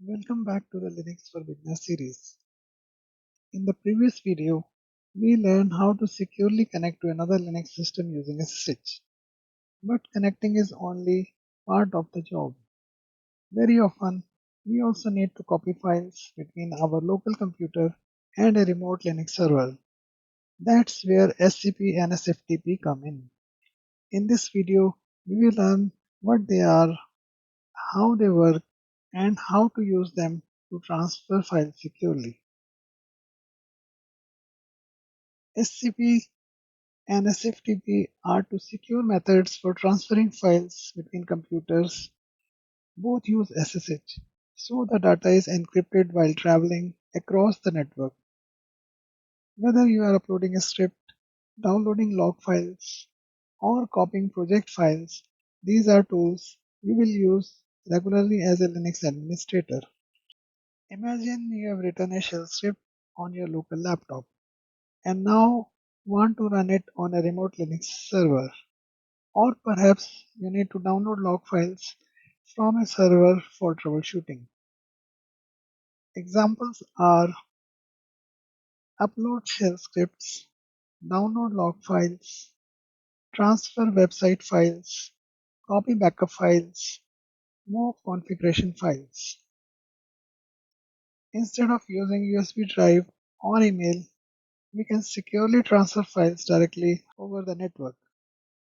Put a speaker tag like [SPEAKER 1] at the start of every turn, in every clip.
[SPEAKER 1] Welcome back to the Linux for Beginners series. In the previous video, we learned how to securely connect to another Linux system using SSH. But connecting is only part of the job. Very often, we also need to copy files between our local computer and a remote Linux server. That's where SCP and SFTP come in. In this video, we will learn what they are, how they work, and how to use them to transfer files securely. SCP and SFTP are two secure methods for transferring files between computers. Both use SSH, so the data is encrypted while traveling across the network. Whether you are uploading a script, downloading log files, or copying project files, these are tools you will use regularly as a Linux administrator. Imagine you have written a shell script on your local laptop and now want to run it on a remote Linux server. Or perhaps you need to download log files from a server for troubleshooting. Examples are upload shell scripts, download log files, transfer website files, copy backup files, move configuration files. Instead of using USB drive or email, we can securely transfer files directly over the network.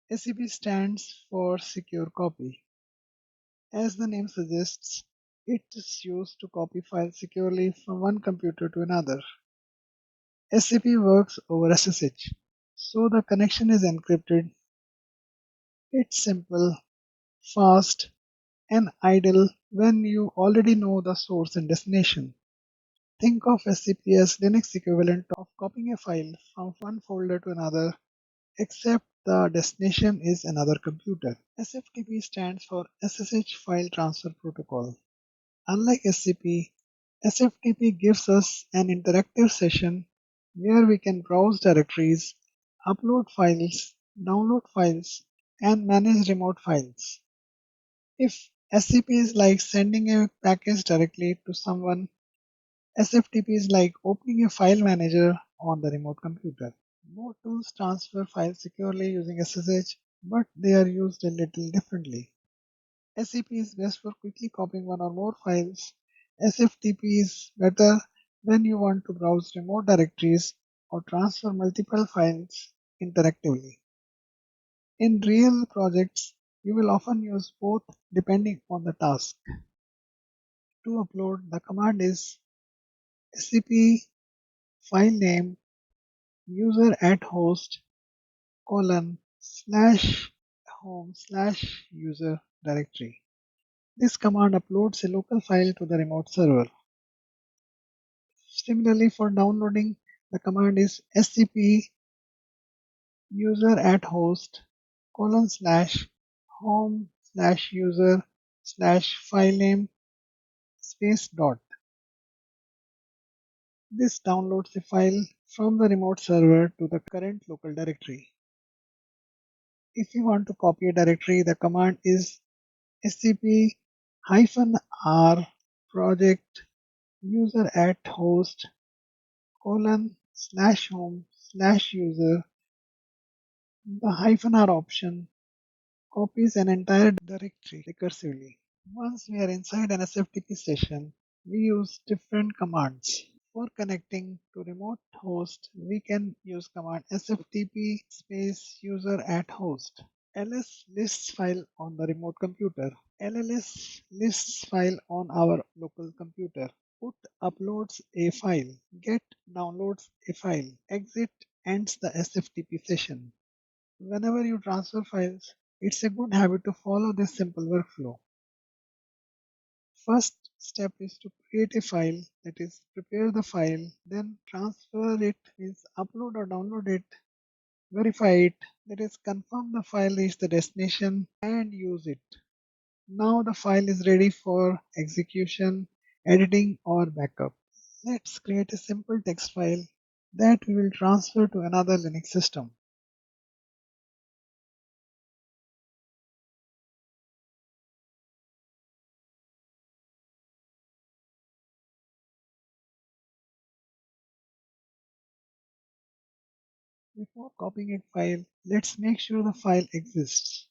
[SPEAKER 1] SCP stands for Secure Copy. As the name suggests, it is used to copy files securely from one computer to another. SCP works over SSH, so the connection is encrypted. It's simple, fast, and ideal when you already know the source and destination. Think of SCP as Linux equivalent of copying a file from one folder to another, except the destination is another computer. SFTP stands for SSH File Transfer Protocol. Unlike SCP, SFTP gives us an interactive session where we can browse directories, upload files, download files, and manage remote files. If SCP is like sending a package directly to someone, SFTP is like opening a file manager on the remote computer. Both tools transfer files securely using SSH, but they are used a little differently. SCP is best for quickly copying one or more files. SFTP is better when you want to browse remote directories or transfer multiple files interactively. In real projects, you will often use both depending on the task. To upload, the command is scp file name user at host /home/user directory. This command uploads a local file to the remote server. Similarly, for downloading, the command is scp user at host /home/user/filename space dot. This downloads a file from the remote server to the current local directory. If you want to copy a directory, the command is scp-r project user at host /home/user. The -r option copies an entire directory recursively. Once we are inside an SFTP session, we use different commands. For connecting to remote host, we can use command sftp space user at host. ls lists file on the remote computer. lls lists file on our local computer. Put uploads a file. Get downloads a file. Exit ends the SFTP session. Whenever you transfer files, it's a good habit to follow this simple workflow. First step is to create a file, that is, prepare the file, then transfer it, means upload or download it, verify it, that is, confirm the file is the destination, and use it. Now the file is ready for execution, editing, or backup. Let's create a simple text file that we will transfer to another Linux system. Before copying a file, let's make sure the file exists.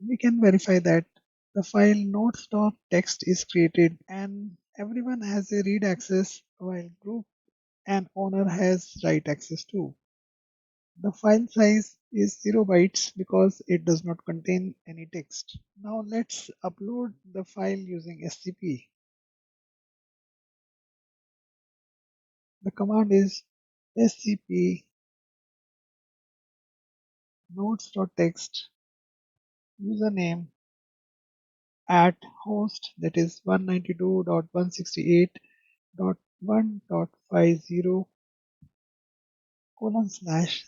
[SPEAKER 1] We can verify that the file notes.txt is created and everyone has a read access while group and owner has write access too. The file size is 0 bytes because it does not contain any text. Now let's upload the file using SCP. The command is scp notes.txt username at host, that is 192.168.1.50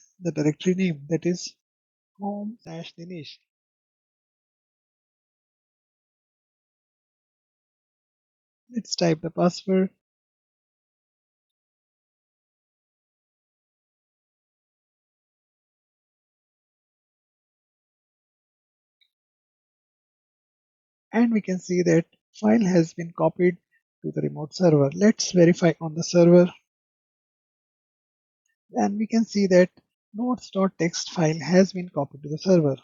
[SPEAKER 1] / the directory name, that is home/Dinesh. Let's type the password and we can see that file has been copied to the remote server. Let's verify on the server and we can see that notes.txt file has been copied to the server.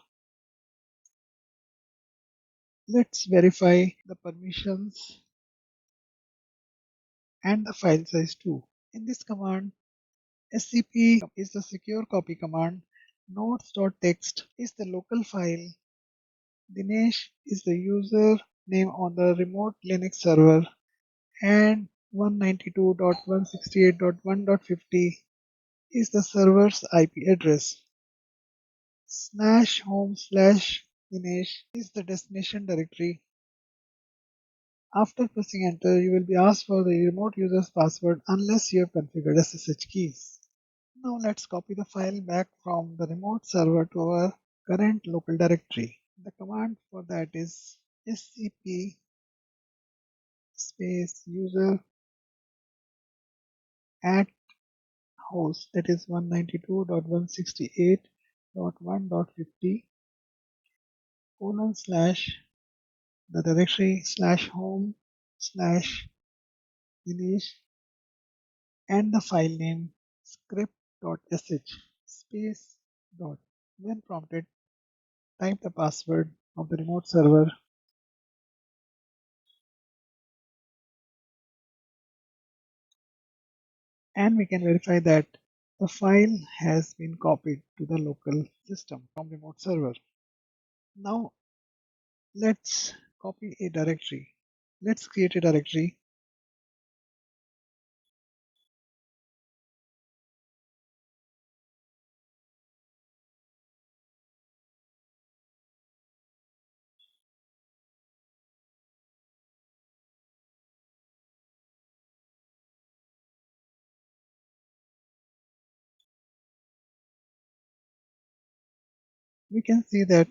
[SPEAKER 1] Let's verify the permissions and the file size too. In this command, SCP is the secure copy command, notes.txt is the local file, Dinesh is the user name on the remote Linux server, and 192.168.1.50 is the server's IP address. /home/Dinesh is the destination directory. After pressing enter, you will be asked for the remote user's password unless you have configured SSH keys. Now let's copy the file back from the remote server to our current local directory. The command for that is scp space user at host, that is 192.168.1.50 the directory /home/Dinesh and the file name script.sh space dot. When prompted, type the password of the remote server and we can verify that the file has been copied to the local system from remote server. Now let's copy a directory. Let's create a directory. We can see that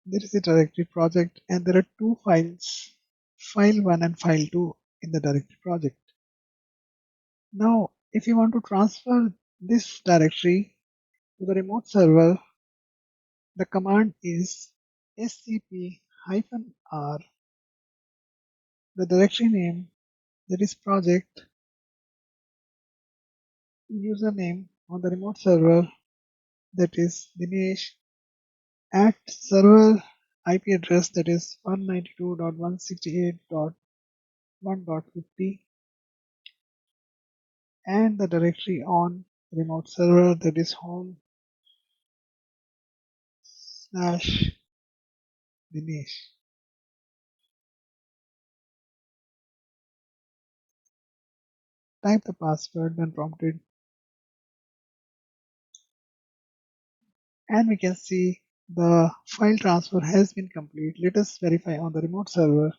[SPEAKER 1] there is a directory project and there are two files, file 1 and file 2 in the directory project. Now, if you want to transfer this directory to the remote server, the command is scp-r, the directory name, that is project, username on the remote server, that is Dinesh, at server IP address, that is 192.168.1.50, and the directory on remote server, that is home/Dinesh. Type the password when prompted and we can see the file transfer has been complete. Let us verify on the remote server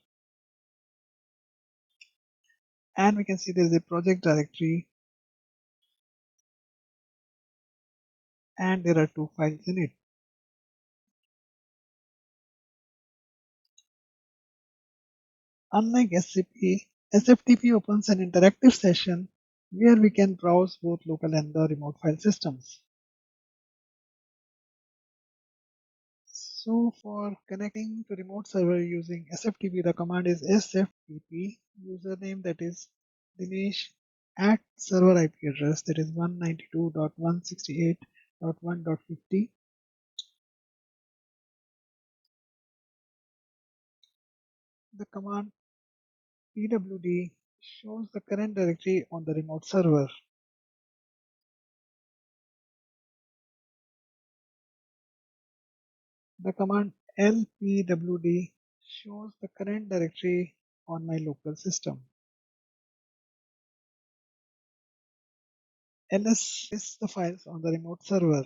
[SPEAKER 1] and we can see there is a project directory and there are two files in it. Unlike SCP, SFTP opens an interactive session where we can browse both local and the remote file systems. So for connecting to remote server using SFTP, the command is SFTP username, that is Dinesh, at server IP address, that is 192.168.1.50. The command pwd shows the current directory on the remote server. The command lpwd shows the current directory on my local system. ls lists the files on the remote server.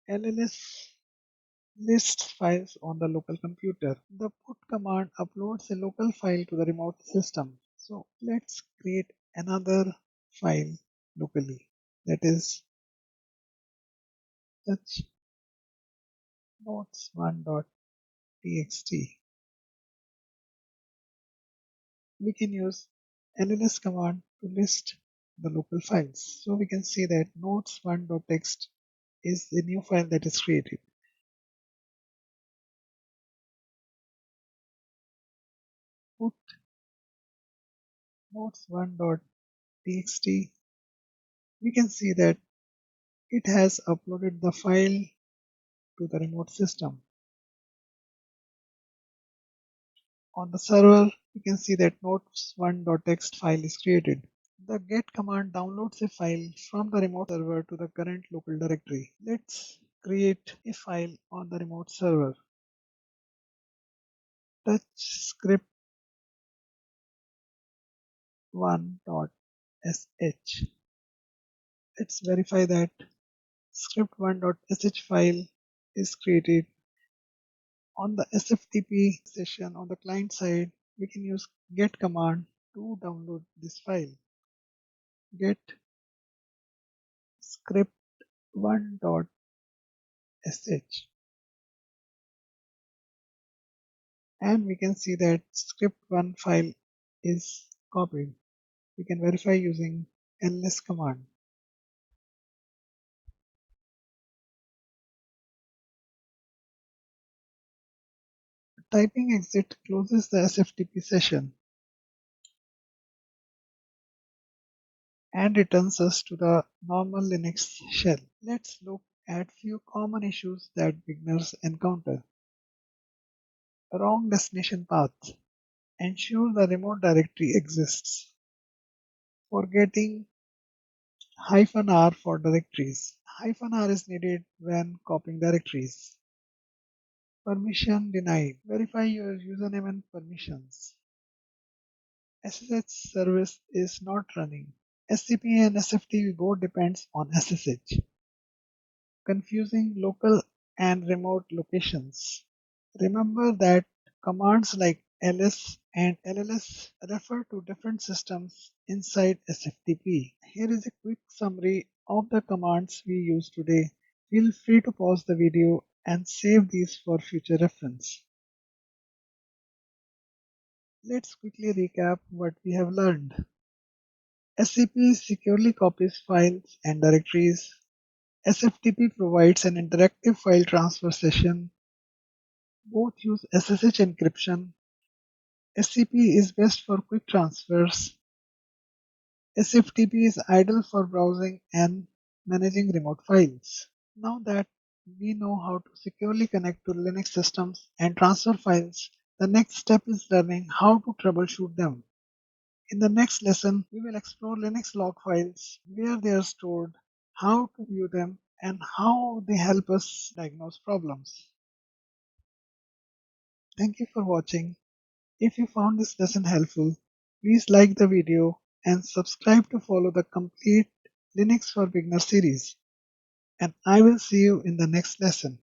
[SPEAKER 1] LLS lists files on the local computer. The put command uploads a local file to the remote system. So let's create another file locally, that is touch notes1.txt. We can use ls command to list the local files. So we can see that notes1.txt is the new file that is created. Put notes1.txt. We can see that it has uploaded the file to the remote system. On the server, you can see that notes1.txt file is created. The get command downloads a file from the remote server to the current local directory. Let's create a file on the remote server. Touch script1.sh. Let's verify that script1.sh file is created. On the SFTP session on the client side, we can use get command to download this file. Get script1.sh, and we can see that script1 file is copied. We can verify using ls command. Typing exit closes the SFTP session and returns us to the normal Linux shell. Let's look at few common issues that beginners encounter. Wrong destination path. Ensure the remote directory exists. Forgetting -r for directories. -r is needed when copying directories. Permission denied. Verify your username and permissions. SSH service is not running. SCP and SFTP both depends on SSH. Confusing local and remote locations. Remember that commands like ls and lls refer to different systems inside SFTP. Here is a quick summary of the commands we use today. Feel free to pause the video and save these for future reference. Let's quickly recap what we have learned. SCP securely copies files and directories. SFTP provides an interactive file transfer session. Both use SSH encryption. SCP is best for quick transfers. SFTP is ideal for browsing and managing remote files. Now that we know how to securely connect to Linux systems and transfer files, the next step is learning how to troubleshoot them. In the next lesson, we will explore Linux log files, where they are stored, how to view them, and how they help us diagnose problems. Thank you for watching. If you found this lesson helpful, please like the video and subscribe to follow the complete Linux for Beginners series. And I will see you in the next lesson.